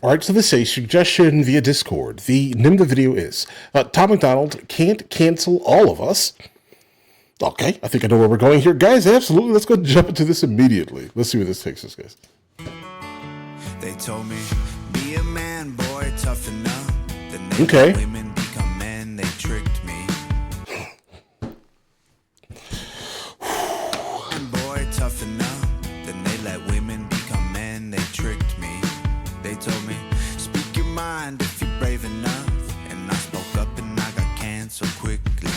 All right, so this is a suggestion via Discord. The name of the video is Tom MacDonald can't cancel all of us. Okay, I think I know where we're going here. Guys, absolutely. Let's go jump into this immediately. Let's see where this takes us, guys. They told me, be a man, boy, tough enough. Then they Okay. let women become men, they tricked me. And boy, tough enough. Then they let women become men, they tricked me. They told me, speak your mind if you're brave enough. And I spoke up and I got canceled quickly.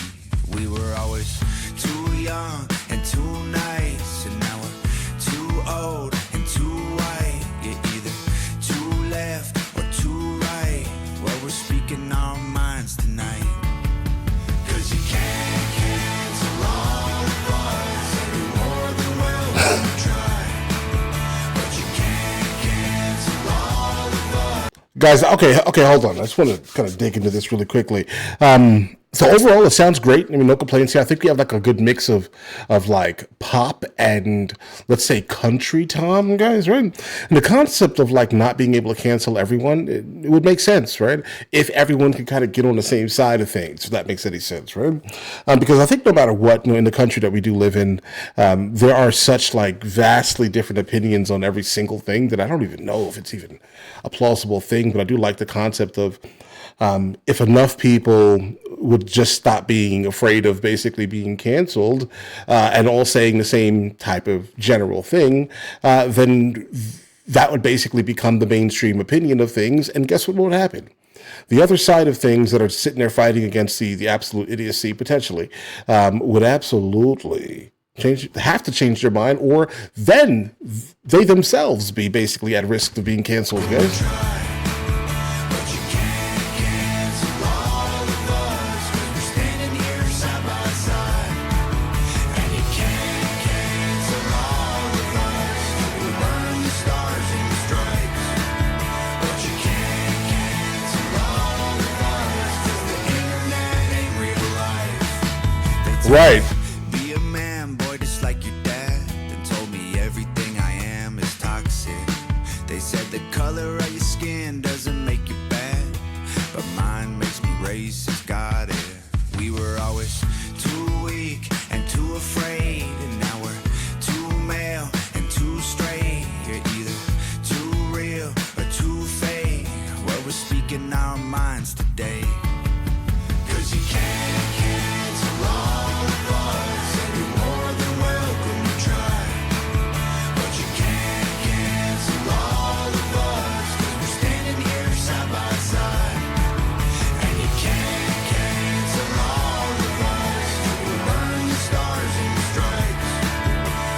We were always too young and too nice, and now we're too old and too white. You're either too left or too right. Well, we're speaking our minds tonight. 'Cause you can't cancel all of us, and you're more than welcome to try. But you can't cancel all of us. Guys, okay, hold on. I just want to kind of dig into this really quickly. So overall, it sounds great. I mean, no complaints here. I think we have like a good mix of like pop and, let's say, country, Tom, guys, right? And the concept of like not being able to cancel everyone, it would make sense, right? If everyone could kind of get on the same side of things, if that makes any sense, right? Because I think no matter what, in the country that we do live in, there are such like vastly different opinions on every single thing that I don't even know if it's even a plausible thing. But I do like the concept of if enough people would just stop being afraid of basically being canceled and all saying the same type of general thing, then that would basically become the mainstream opinion of things. And guess what would happen? The other side of things that are sitting there fighting against the absolute idiocy potentially would absolutely have to change their mind, or then they themselves be basically at risk of being canceled, guys. Right. Be a man, boy, just like your dad. Then told me everything I am is toxic. They said the color of your skin doesn't make you bad, but mine makes me racist, got it. We were always too weak and too afraid, and now we're too male and too straight. You're either too real or too fake. Well, we're speaking our minds today. 'Cause you can't cancel all of us, and you're more than welcome to try. But you can't cancel all of us, 'cause we're standing here side by side. And you can't cancel all of us, we'll burn the stars and the stripes.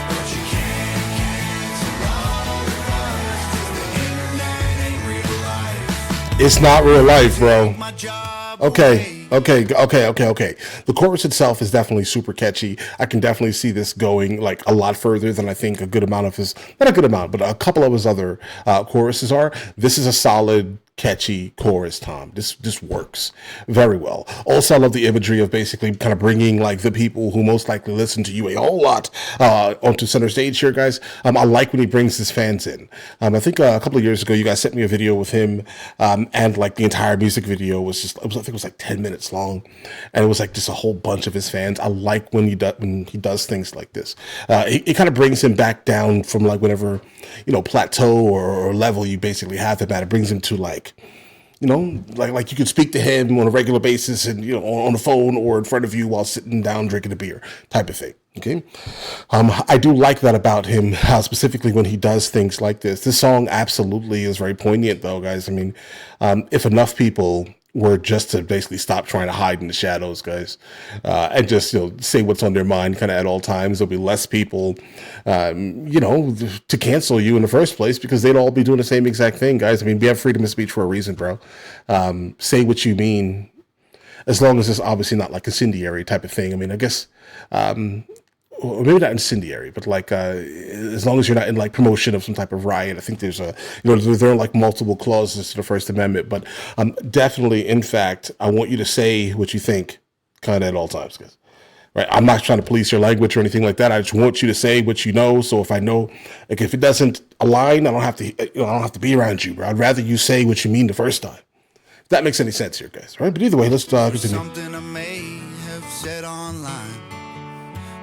But you can't cancel all of us, 'cause the internet ain't real life. It's not real life, bro. My job Okay. The chorus itself is definitely super catchy. I can definitely see this going like a lot further than I think a good amount of his, not a good amount, but a couple of his other choruses are. This is a solid, catchy chorus, Tom. This works very well. Also, I love the imagery of basically kind of bringing like the people who most likely listen to you a whole lot onto center stage here, guys. I like when he brings his fans in. I think a couple of years ago, you guys sent me a video with him, and like the entire music video was just, I think it was like 10 minutes long, and it was like just a whole bunch of his fans. I like when he does things like this. It kind of brings him back down from like whatever, plateau or level you basically have him at. It brings him to like, like you could speak to him on a regular basis and, on the phone or in front of you while sitting down drinking a beer type of thing. Okay. I do like that about him, specifically when he does things like this. This song absolutely is very poignant though, guys. I mean, if enough people were just to basically stop trying to hide in the shadows, guys, and just say what's on their mind kind of at all times, there'll be less people to cancel you in the first place, because they'd all be doing the same exact thing, guys. I mean, we have freedom of speech for a reason, bro. Say what you mean, as long as it's obviously not like incendiary type of thing. I mean, I guess or maybe not incendiary, but like as long as you're not in like promotion of some type of riot. I think there's there are like multiple clauses to the First Amendment, but definitely, in fact, I want you to say what you think kind of at all times, guys. right? I'm not trying to police your language or anything like that. I just want you to say what you know. So if I know, like, if it doesn't align, I don't have to, I don't have to be around you, bro. I'd rather you say what you mean the first time. If that makes any sense here, guys, right? But either way, let's continue. Something I may have said online,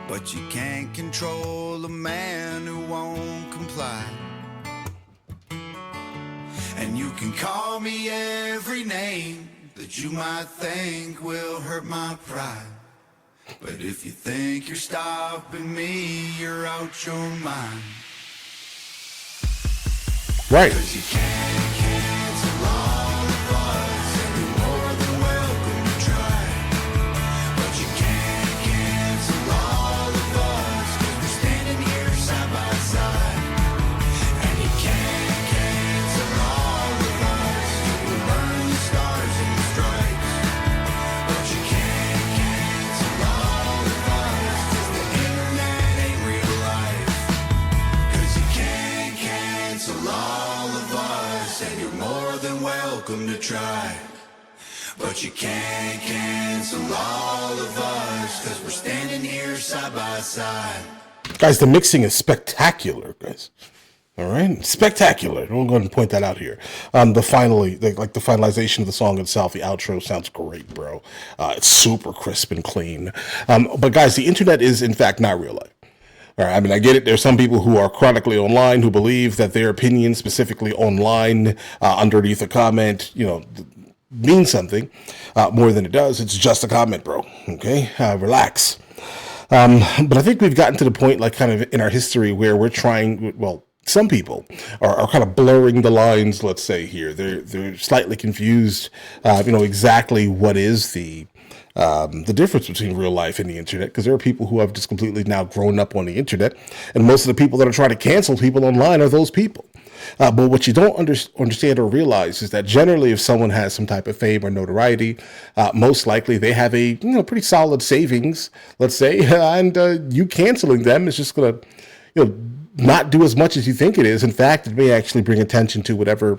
but you can't control a man who won't comply. And you can call me every name that you might think will hurt my pride. But if you think you're stopping me, you're out your mind. Right. 'Cause you can't cancel all of us, and you're more than welcome to try. But you can't cancel all of us, 'cause we're standing here side by side. And you can't cancel all of us, you will burn the stars and the stripes. But you can't cancel all of us, 'cause the internet ain't real life. 'Cause you can't cancel all of us, and you're more than welcome to try. But you can't cancel all of us, 'cause we're standing here side by side. Guys, the mixing is spectacular, guys. All right, spectacular. I'm going to point that out here. The finalization of the song itself, the outro sounds great, bro. It's super crisp and clean. But guys, the internet is in fact not real life. All right, I mean, I get it. There's some people who are chronically online who believe that their opinion, specifically online, underneath a comment, means something more than it does. It's just a comment, bro. Okay, relax. But I think we've gotten to the point, like, kind of in our history where we're trying. Well, some people are kind of blurring the lines. Let's say here, they're slightly confused. Exactly what is the difference between real life and the internet, because there are people who have just completely now grown up on the internet, and most of the people that are trying to cancel people online are those people. But what you don't understand or realize is that generally, if someone has some type of fame or notoriety, most likely they have a pretty solid savings, let's say, and you canceling them is just going to not do as much as you think it is. In fact, it may actually bring attention to whatever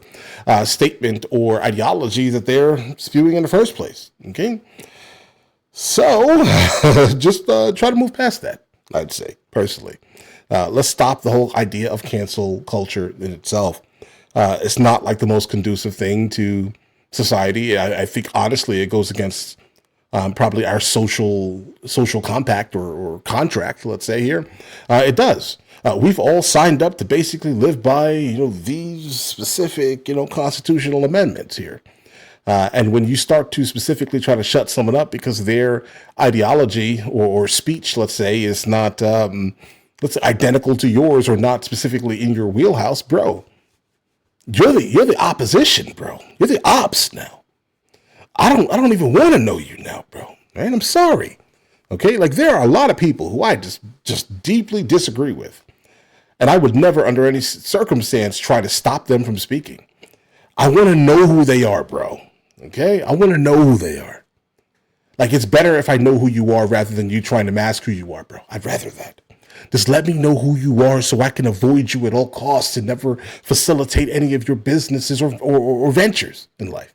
statement or ideology that they're spewing in the first place. Okay. So just try to move past that, I'd say, personally. Let's stop the whole idea of cancel culture in itself. It's not like the most conducive thing to society. I think, honestly, it goes against probably our social compact or contract, let's say here. It does. We've all signed up to basically live by, these specific, constitutional amendments here. And when you start to specifically try to shut someone up because their ideology or speech, let's say, is not identical to yours or not specifically in your wheelhouse, bro, you're the opposition, bro. You're the ops now. I don't even want to know you now, bro. Man, I'm sorry. Okay, like, there are a lot of people who I just deeply disagree with, and I would never, under any circumstance, try to stop them from speaking. I want to know who they are, bro. Okay? I want to know who they are. Like, it's better if I know who you are rather than you trying to mask who you are, bro. I'd rather that. Just let me know who you are so I can avoid you at all costs and never facilitate any of your businesses or ventures in life.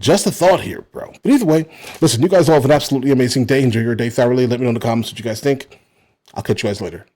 Just a thought here, bro. But either way, listen, you guys all have an absolutely amazing day. Enjoy your day thoroughly. Let me know in the comments what you guys think. I'll catch you guys later.